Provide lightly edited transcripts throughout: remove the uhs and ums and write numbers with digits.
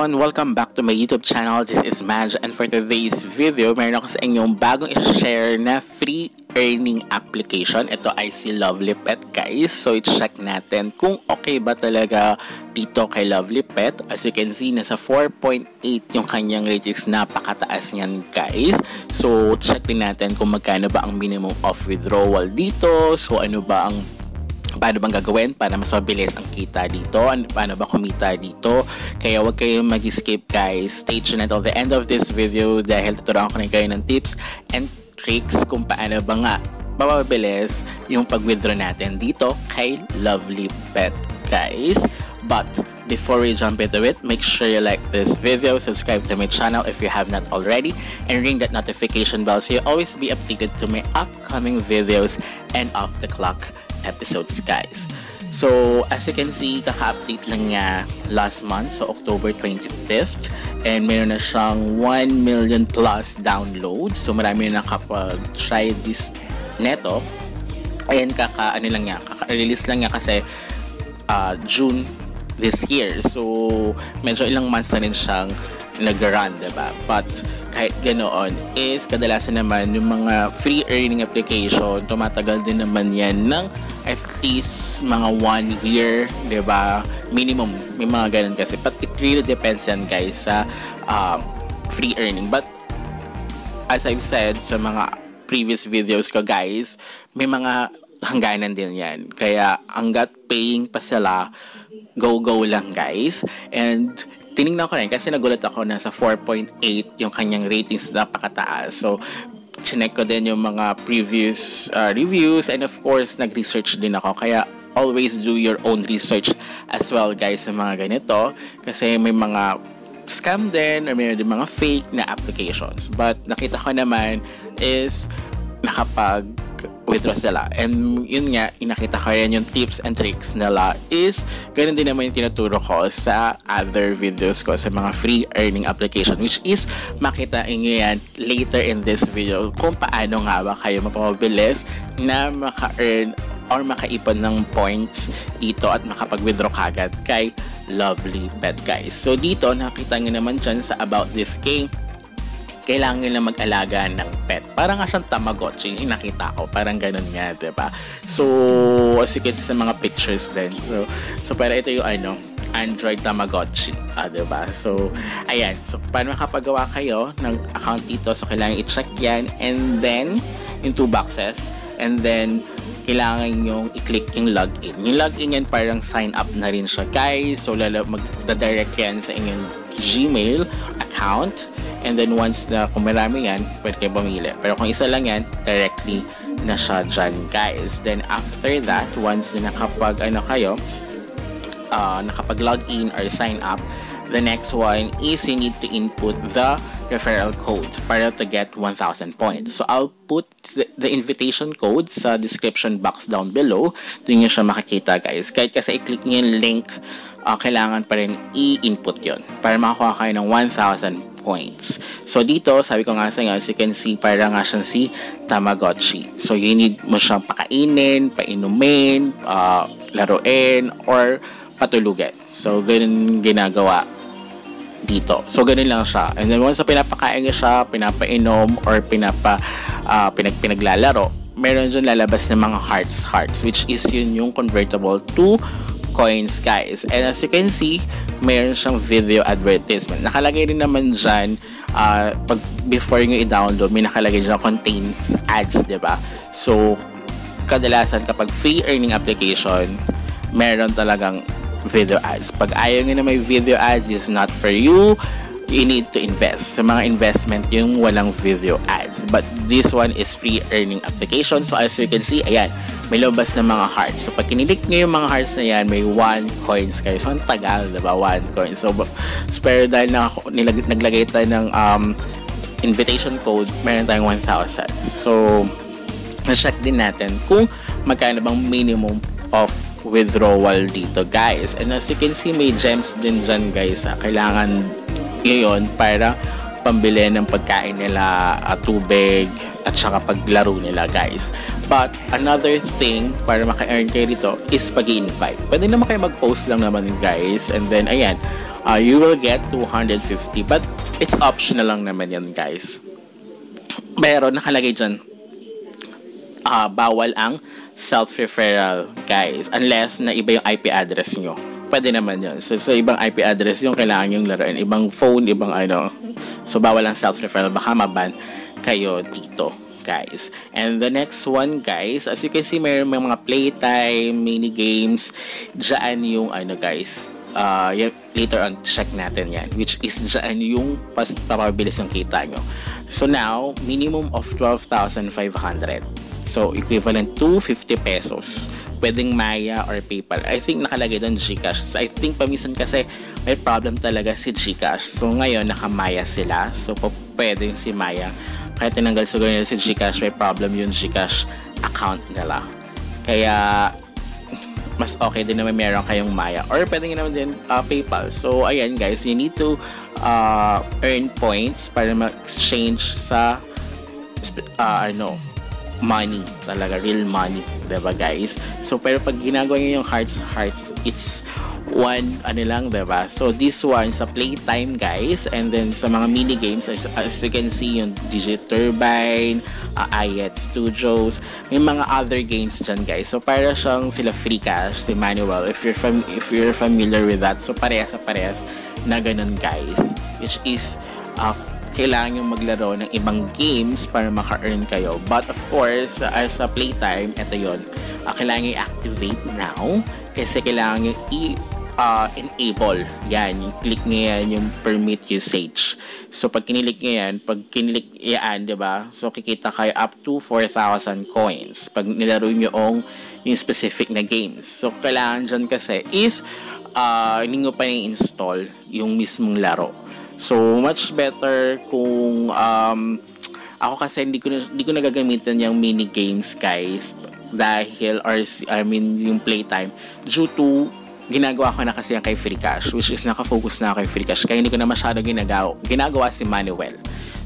everyone! Welcome back to my YouTube channel. This is Maj, and for today's video, meron ako sa inyong bagong i-share na free earning application. Ito ay si Lovely Pet, guys. So, i-check natin kung okay ba talaga dito kay Lovely Pet. As you can see, nasa 4.8 yung kanyang ratings. Napakataas niyan, guys. So, check din natin kung magkano ba ang minimum of withdrawal dito. So, paano bang gagawin para mas mabilis ang kita dito, paano ba kumita dito. Kaya huwag kayong mag-skip, guys. Stay tuned until the end of this video dahil tuturuan ko na kayo ng tips and tricks kung paano ba nga mapabilis yung pag-withdraw natin dito kay Lovely Pet, guys. But before we jump into it, make sure you like this video, subscribe to my channel if you have not already, and ring that notification bell so you always be updated to my upcoming videos and off the clock episodes, guys. So as you can see, kaka-update lang niya last month, so October 25th, and meron na siyang 1 million plus downloads. So marami na nakapag-try this neto, and kaka-release lang niya kasi June this year. So medyo ilang months na rin siyang nag-run, diba? But kahit ganoon is kadalasan naman yung mga free earning application, tumatagal din naman yan ng at least mga 1 year, diba? Minimum, may mga ganun kasi. But it really depends yan, guys, sa free earning. But as I've said sa mga previous videos ko, guys, may mga hangganan din yan. Kaya hanggat paying pa sila, go lang, guys. And tinignan ko rin kasi nagulat ako na sa 4.8 yung kanyang ratings, napakataas. So chinek ko din yung mga previous reviews, and of course nag-research din ako. Kaya always do your own research as well, guys, sa mga ganito kasi may mga scam din or may mga fake na applications. But nakita ko naman is nakapag-withdraw sila. And yun nga, inakita ko rin yung tips and tricks nila is ganun din naman yung tinuturo ko sa other videos ko sa mga free earning application, which is makita nyo yan later in this video kung paano nga ba kayo mapapabilis na maka-earn or makaipon ng points dito at makapag-withdraw kagad kay Lovely Pet, guys. So dito, nakita nyo naman dyan sa About This Game, kailangan nyo na mag-alaga ng pet. Parang nga siyang Tamagotchi, yung nakita ko. Parang ganun nga, diba? So, as you can see sa mga pictures din. So pero ito yung Android Tamagotchi. Diba? So, ayan. So, paano makapagawa kayo ng account dito? So, kailangan i-check yan. And then, yung 2 boxes. And then, kailangan yung i-click yung login. Yung login yan, parang sign up na rin siya, guys. So, mag-direct yan sa inyong Gmail account. And then once na kung marami yan, pwede kayo pumili. Pero kung isa lang yan, directly na siya dyan, guys. Then after that, once na nakapag-login or sign up, the next one is you need to input the referral code para to get 1,000 points. So I'll put the invitation code sa description box down below. Doon nyo siya makikita, guys. Kahit kasi i-click nyo yung link, kailangan pa rin i-input yon para makakuha kayo ng 1,000 points. So dito, sabi ko nga sa inyo, as you can see, parang nga siyang si Tamagotchi. So you need mo siyang pakainin, painumin, laruin, or patulugan. So ganun ginagawa dito. So ganun lang siya. And then once na pinapakain niya siya, pinapainom, or pinaglalaro, meron dyan lalabas ng mga hearts, which is yun yung convertible to coins, guys. And as you can see, mayroon siyang video advertisement. Nakalagay din naman dyan, before nyo i-download, may nakalagay dyan contains ads, diba? So, kadalasan kapag free earning application, meron talagang video ads. Pag ayaw nyo na may video ads, is not for you, you need to invest. Sa mga investment yung walang video ads. But this one is free earning application. So as you can see, ayan, may lumabas na mga hearts. So pag kinilik nyo yung mga hearts na yan, may 1 coins kayo. So ang tagal, diba? 1 coin. So pero dahil naglagay tayo ng invitation code, meron tayong 1,000. So na-check din natin kung magkano bang minimum of withdrawal dito, guys. And as you can see, may gems din dyan, guys. Kailangan ngayon para pambili ng pagkain nila, tubig, at saka paglaro nila, guys. But another thing para maka-earn kayo dito is pag-i-invite. Pwede naman kayo mag-post lang naman guys, and then ayan, you will get 250, but it's optional lang naman yan guys. Pero nakalagay dyan, bawal ang self-referral guys, unless na iba yung IP address nyo. Pwede naman yun. So ibang IP address yung kailangan yung laruin, ibang phone, ibang ano. So bawal ang self-referral, baka maban kayo dito guys. And the next one guys, as you can see, may mga playtime, mini games dyan yung ano guys, later on check natin yan, which is dyan yung papabilis yung kita nyo. So now minimum of 12,500, so equivalent to 50 pesos. Pwedeng Maya or PayPal. I think nakalagay doon GCash. So, I think paminsan kasi may problem talaga si GCash. So ngayon naka-Maya sila, so pwedeng si Maya. Kaya tinanggal siguro nila si GCash, may problem yung GCash account nila. Kaya mas okay din naman meron kayong Maya, or pwede nyo naman din PayPal. So ayan guys, you need to earn points para ma-exchange sa money, talaga real money, diba guys? So pero pag ginagawa nyo yung hearts, it's one ano lang, diba? So this one sa playtime guys, and then sa mga mini games, as you can see yung Digit Turbine, IET Studios, may mga other games dyan guys. So para siyang sila free cash, si Manuel, if you're familiar with that. So parehas na ganun guys, which is kailangan yung maglaro ng ibang games para maka-earn kayo. But of course, as a playtime, ito yun, kailangan yung i-activate now, kasi kailangan yung enable. Yan, yung click nyo yan, yung permit usage. So pag kinilik nyo yan, diba? So kikita kayo up to 4,000 coins pag nilaro nyo yung specific na games. So kailangan dyan kasi is hindi nyo pa install yung mismong laro. So much better kung ako kasi hindi ko nagagamitan yung mini games guys, dahil yung playtime, due to ginagawa ko na kasi yung kay Free Cash, which is nakafocus na kay Free Cash, kaya hindi ko na masyado ginagawa si Manuel.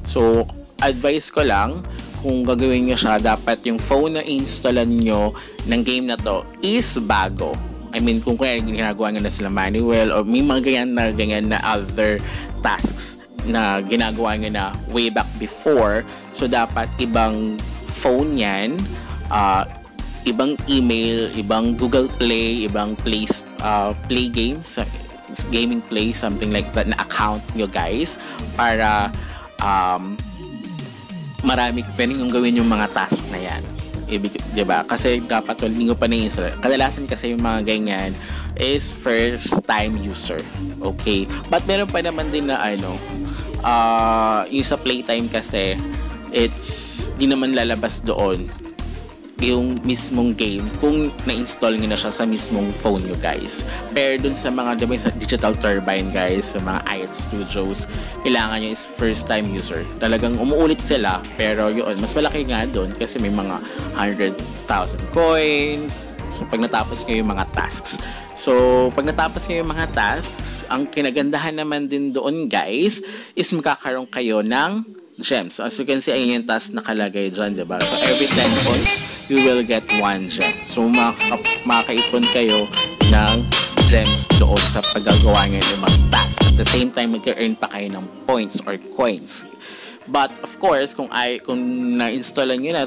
So advice ko lang, kung gagawin nyo siya, dapat yung phone na installan nyo ng game na to is bago. I mean, kung kaya ginagawa nyo na sila Manuel, o may mga ganyan na other tasks na ginagawa nyo na way back before, so dapat ibang phone yan, ibang email, ibang Google Play, ibang Play games, gaming Play, something like that na account nyo guys, para marami pwedeng yung gawin yung mga task na yan. Diba? Kasi dapat hindi ko pa na-install. Kadalasan kasi yung mga ganyan is first time user. Okay? But meron pa naman din na yung sa playtime kasi di naman lalabas doon yung mismong game kung na-install nyo na siya sa mismong phone nyo guys. Pero dun sa mga sa Digital Turbine guys, sa mga IET Studios, kailangan nyo is first time user. Talagang umuulit sila, pero yun, mas malaki nga dun kasi may mga 100,000 coins. So pag natapos nyo yung mga tasks, ang kinagandahan naman din doon guys is magkakaroon kayo ng gems. As you can see, ayun yung task nakalagay dyan, diba? So every 10 points, you will get 1 gem. So makakaipon kayo ng gems doon sa paggagawa nyo ng mga task. At the same time, mag-earn pa kayo ng points or coins. But of course, kung na-installan nyo na,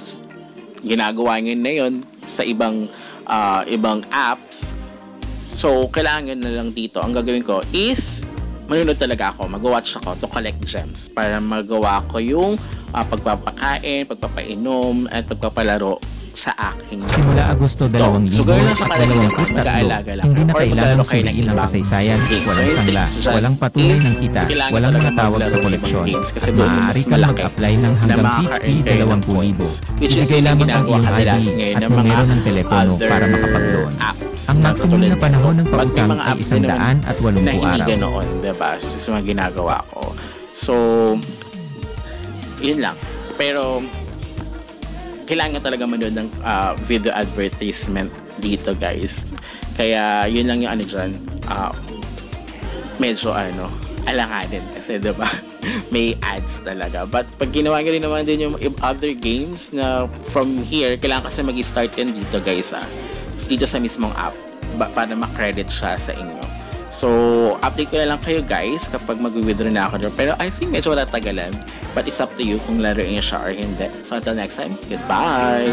ginagawa nyo na yun sa ibang apps, so kailangan na lang dito, ang gagawin ko is manunod talaga ako, mag-watch ako to collect gems para magawa ko yung pagpapakain, pagpapainom at pagpapalaro sa aking simula Agosto 2023, so ganoon na mag-aalaga lang hindi na or kailangan kayo ng suriin ang ibang kasaysayan, games. walang So, sangla, yung walang patunay ng kita, walang matawag sa koleksyon, at maaari kang mag-apply ng hanggang PHP 20,000. Ibigay lamang ang iyong ID at numero ng telepono para makapag-loan. Ang maximum na panahon ng pautang ay 180 araw. Ganoon, diba? So mga ginagawa ko. So, yun lang. Pero kailangan talaga manood ng video advertisement dito guys. Kaya yun lang yung dyan. Medyo alanganin kasi diba may ads talaga. But pag ginawa nyo rin naman din yung other games na from here, kailangan kasi mag-start yan dito guys dito sa mismong app para ma-credit siya sa inyo. So, update ko na lang kayo guys kapag mag-withdraw na ako doon. Pero I think medyo tatagalan. But it's up to you kung laruin niyo siya or hindi. So, until next time, goodbye!